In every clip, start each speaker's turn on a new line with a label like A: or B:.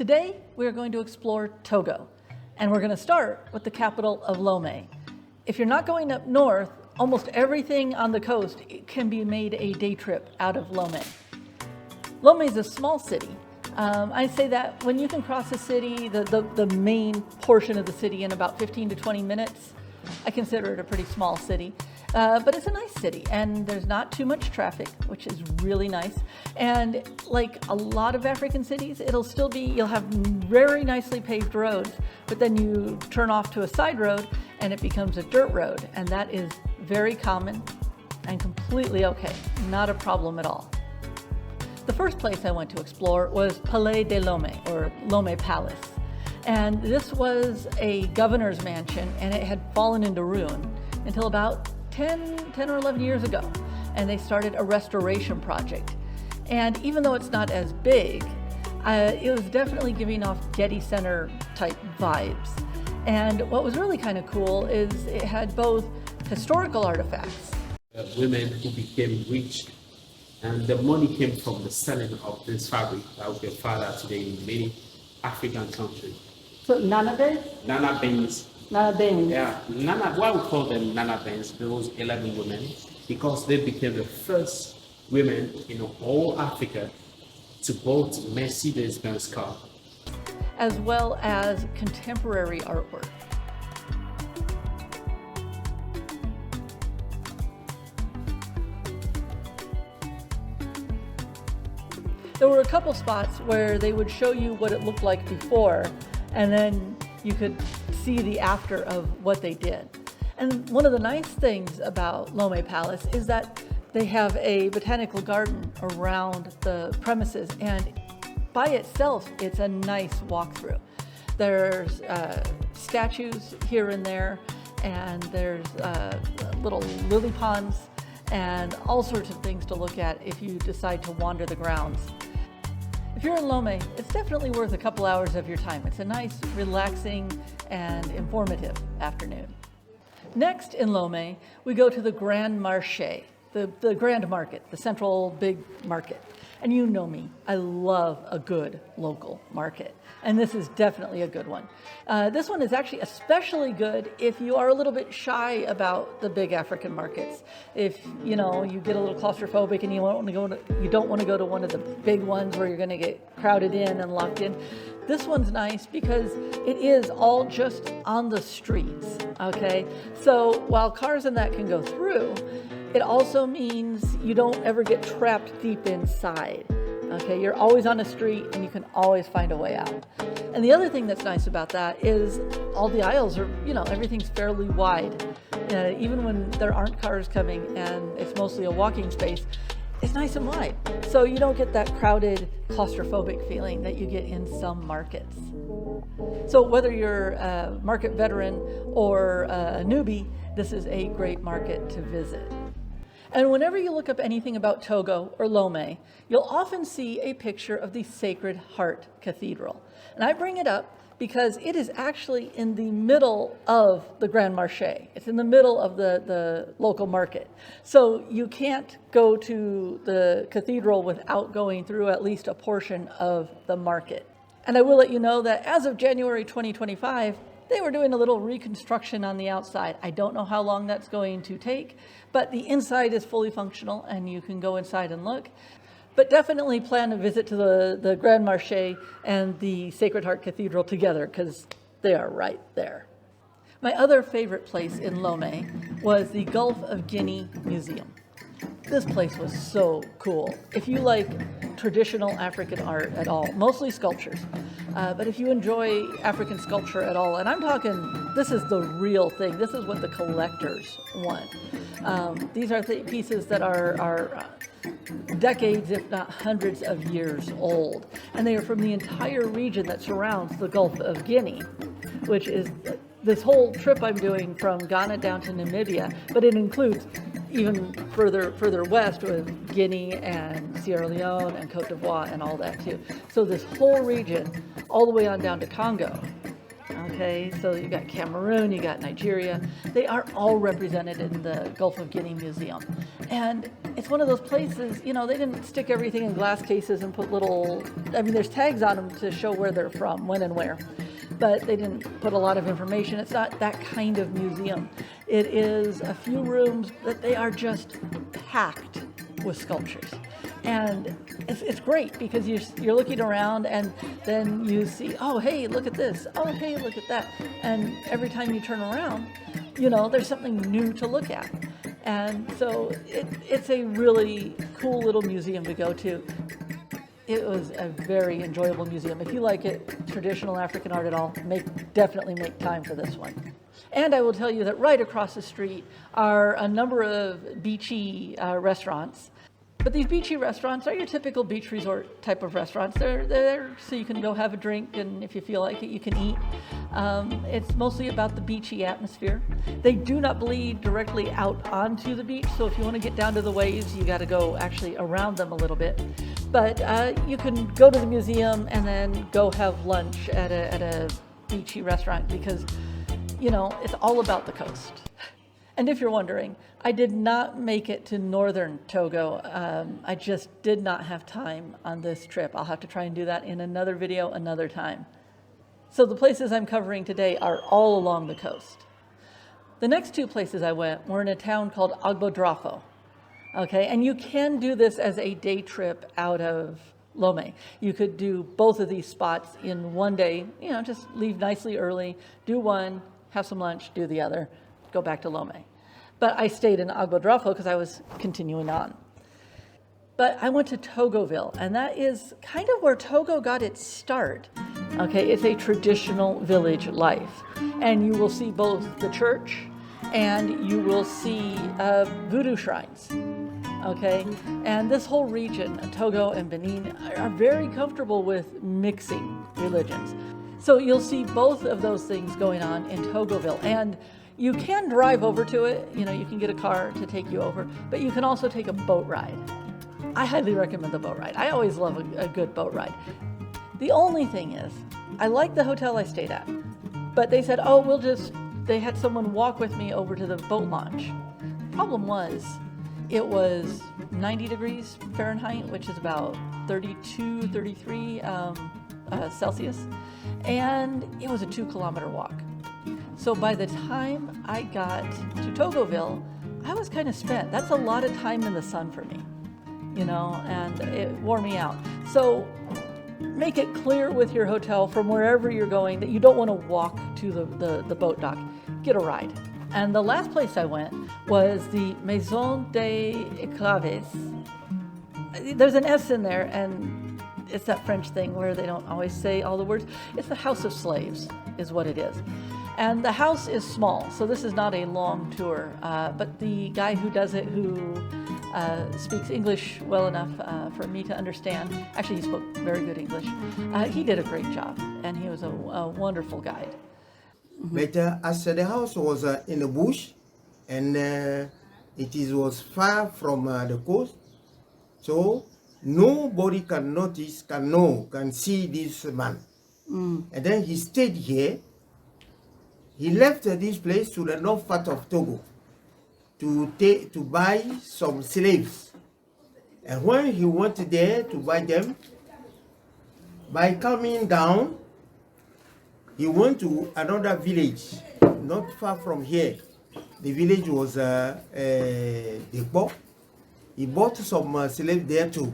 A: Today, we are going to explore Togo, and we're going to start with the capital of Lomé. If you're not going up north, almost everything on the coast can be made a day trip out of Lomé. Lomé is a small city. I say that when you can cross a city, the main portion of the city in about 15 to 20 minutes, I consider it a pretty small city. But it's a nice city, and there's not too much traffic, which is really nice. And like a lot of African cities, you'll have very nicely paved roads, but then you turn off to a side road and it becomes a dirt road. And that is very common and completely okay, not a problem at all. The first place I went to explore was Palais de Lomé, or Lomé Palace. And this was a governor's mansion, and it had fallen into ruin until about 10 or 11 years ago, and they started a restoration project. And even though it's not as big, it was definitely giving off Getty Center type vibes. And what was really kind of cool is it had both historical artifacts.
B: Women who became rich, and the money came from the selling of this fabric that we can find out today in many African countries.
A: So Nana beans?
B: Nana beans.
A: Nana beans.
B: Yeah, Nana. Why we call them Nana beans? Those 11 women, because they became the first women in all Africa to both Mercedes-Benz car,
A: as well as contemporary artwork. There were a couple spots where they would show you what it looked like before, and then you could see the after of what they did. And one of the nice things about Lomé Palace is that they have a botanical garden around the premises, and by itself, it's a nice walkthrough. There's statues here and there, and there's little lily ponds, and all sorts of things to look at if you decide to wander the grounds. If you're in Lomé, it's definitely worth a couple hours of your time. It's a nice, relaxing, and informative afternoon. Next in Lomé, we go to the Grand Marché, the Grand Market, the central big market. And you know me, I love a good local market. And this is definitely a good one. This one is actually especially good if you are a little bit shy about the big African markets. If you get a little claustrophobic and you don't want to go to one of the big ones where you're going to get crowded in and locked in. This one's nice because it is all just on the streets, okay? So while cars and that can go through, it also means you don't ever get trapped deep inside, okay? You're always on a street and you can always find a way out. And the other thing that's nice about that is all the aisles are, everything's fairly wide. Even when there aren't cars coming and it's mostly a walking space, it's nice and wide. So you don't get that crowded, claustrophobic feeling that you get in some markets. So whether you're a market veteran or a newbie, this is a great market to visit. And whenever you look up anything about Togo or Lomé, you'll often see a picture of the Sacred Heart Cathedral. And I bring it up because it is actually in the middle of the Grand Marché. It's in the middle of the local market. So you can't go to the cathedral without going through at least a portion of the market. And I will let you know that as of January 2025, they were doing a little reconstruction on the outside. I don't know how long that's going to take, but the inside is fully functional and you can go inside and look. But definitely plan a visit to the Grand Marché and the Sacred Heart Cathedral together because they are right there. My other favorite place in Lomé was the Gulf of Guinea Museum. This place was so cool. If you like traditional African art at all, mostly sculptures, but if you enjoy African sculpture at all, and I'm talking, this is the real thing. This is what the collectors want. These are pieces that are decades, if not hundreds of years old. And they are from the entire region that surrounds the Gulf of Guinea, which is this whole trip I'm doing from Ghana down to Namibia, but it includes even further west with Guinea and Sierra Leone and Cote d'Ivoire and all that too. So this whole region, all the way on down to Congo. Okay, so you got Cameroon, you got Nigeria. They are all represented in the Gulf of Guinea Museum. And it's one of those places, you know, they didn't stick everything in glass cases and put little, I mean, there's tags on them to show where they're from, when and where, but they didn't put a lot of information. It's not that kind of museum. It is a few rooms, but they are just packed with sculptures. And it's great because you're looking around and then you see, oh, hey, look at this. Oh, hey, look at that. And every time you turn around, you know, there's something new to look at. And so it's a really cool little museum to go to. It was a very enjoyable museum. If you like it, traditional African art at all, definitely make time for this one. And I will tell you that right across the street are a number of beachy restaurants. But these beachy restaurants are your typical beach resort type of restaurants. They're there so you can go have a drink, and if you feel like it, you can eat. It's mostly about the beachy atmosphere. They do not bleed directly out onto the beach, so if you want to get down to the waves, you got to go actually around them a little bit. But you can go to the museum and then go have lunch at a beachy restaurant because, you know, it's all about the coast. And if you're wondering, I did not make it to northern Togo. I just did not have time on this trip. I'll have to try and do that in another video another time. So the places I'm covering today are all along the coast. The next two places I went were in a town called Agbodrafo. Okay, and you can do this as a day trip out of Lomé. You could do both of these spots in one day, you know, just leave nicely early, do one, have some lunch, do the other, go back to Lomé. But I stayed in Agbodrafo because I was continuing on. But I went to Togoville, and that is kind of where Togo got its start. Okay, it's a traditional village life. And you will see both the church and you will see voodoo shrines. Okay, and this whole region, Togo and Benin, are very comfortable with mixing religions. So you'll see both of those things going on in Togoville. And you can drive over to it, you know, you can get a car to take you over, but you can also take a boat ride. I highly recommend the boat ride. I always love a good boat ride. The only thing is, I like the hotel I stayed at, but they said, oh, they had someone walk with me over to the boat launch. Problem was, it was 90 degrees Fahrenheit, which is about 32, 33 Celsius, and it was a 2-kilometer walk. So by the time I got to Togoville, I was kind of spent. That's a lot of time in the sun for me, you know, and it wore me out. So make it clear with your hotel from wherever you're going that you don't want to walk to the boat dock. Get a ride. And the last place I went was the Maison des Esclaves. There's an S in there, and it's that French thing where they don't always say all the words. It's the House of Slaves is what it is. And the house is small, so this is not a long tour, but the guy who does it, who speaks English well enough for me to understand, actually he spoke very good English, he did a great job, and he was a wonderful guide.
C: But as the house was in the bush, and was far from the coast, so nobody can notice, can see this man. And then he stayed here. He left this place to the north part of Togo to buy some slaves. And when he went there to buy them, by coming down, he went to another village, not far from here. The village was Degbo. He bought some slaves there too.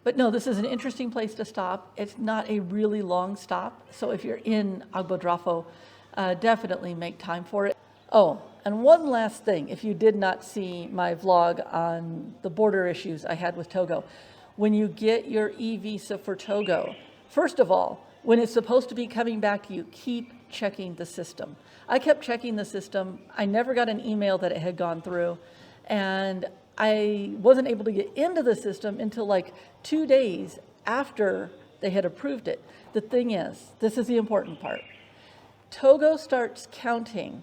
A: But no, this is an interesting place to stop. It's not a really long stop. So if you're in Agbodrafo, definitely make time for it. Oh, and one last thing, if you did not see my vlog on the border issues I had with Togo, when you get your e-visa for Togo, first of all, when it's supposed to be coming back to you, keep checking the system. I kept checking the system. I never got an email that it had gone through, and I wasn't able to get into the system until like 2 days after they had approved it. The thing is, this is the important part. Togo starts counting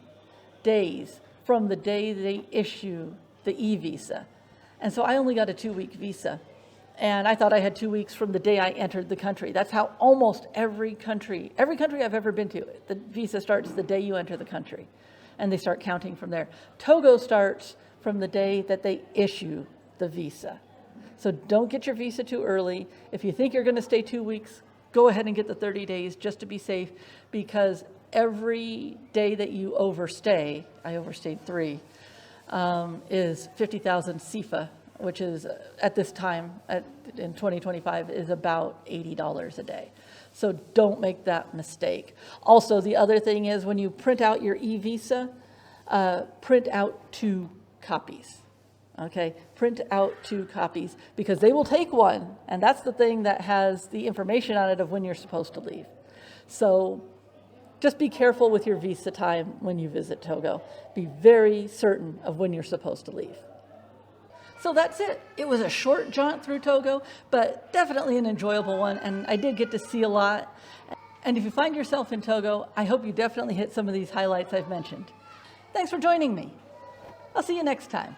A: days from the day they issue the e-visa. And so I only got a 2-week visa. And I thought I had 2 weeks from the day I entered the country. That's how almost every country I've ever been to, the visa starts the day you enter the country. And they start counting from there. Togo starts from the day that they issue the visa. So don't get your visa too early. If you think you're going to stay 2 weeks, go ahead and get the 30 days just to be safe, because every day that you overstay, I overstayed 3, is 50,000 SIFA, which is at this time in 2025 is about $80 a day. So don't make that mistake. Also, the other thing is when you print out your e-visa, print out 2 copies. Okay, print out 2 copies, because they will take one, and that's the thing that has the information on it of when you're supposed to leave. So just be careful with your visa time when you visit Togo. Be very certain of when you're supposed to leave. So that's it. It was a short jaunt through Togo, but definitely an enjoyable one, and I did get to see a lot. And if you find yourself in Togo, I hope you definitely hit some of these highlights I've mentioned. Thanks for joining me. I'll see you next time.